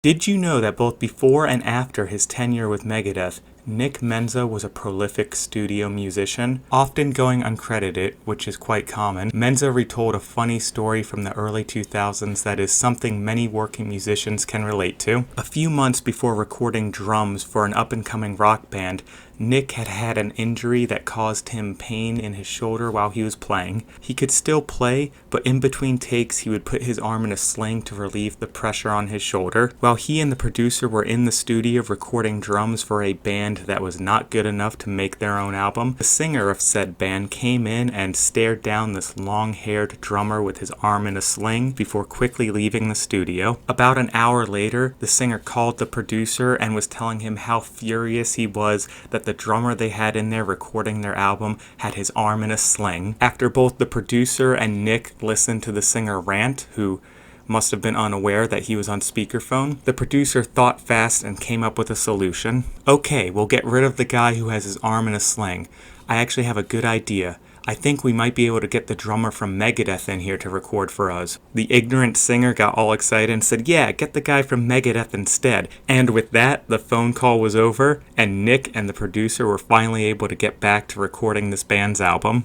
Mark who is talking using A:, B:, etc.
A: Did you know that both before and after his tenure with Megadeth, Nick Menza was a prolific studio musician, often going uncredited, which is quite common. Menza retold a funny story from the early 2000s that is something many working musicians can relate to. A few months before recording drums for an up-and-coming rock band, Nick had had an injury that caused him pain in his shoulder while he was playing. He could still play, but in between takes he would put his arm in a sling to relieve the pressure on his shoulder. While he and the producer were in the studio recording drums for a band that was not good enough to make their own album, the singer of said band came in and stared down this long-haired drummer with his arm in a sling before quickly leaving the studio. About an hour later, the singer called the producer and was telling him how furious he was that the drummer they had in there recording their album had his arm in a sling. After both the producer and Nick listened to the singer rant, who must have been unaware that he was on speakerphone, the producer thought fast and came up with a solution. Okay, we'll get rid of the guy who has his arm in a sling. I actually have a good idea. I think we might be able to get the drummer from Megadeth in here to record for us. The ignorant singer got all excited and said, yeah, get the guy from Megadeth instead. And with that, the phone call was over, and Nick and the producer were finally able to get back to recording this band's album.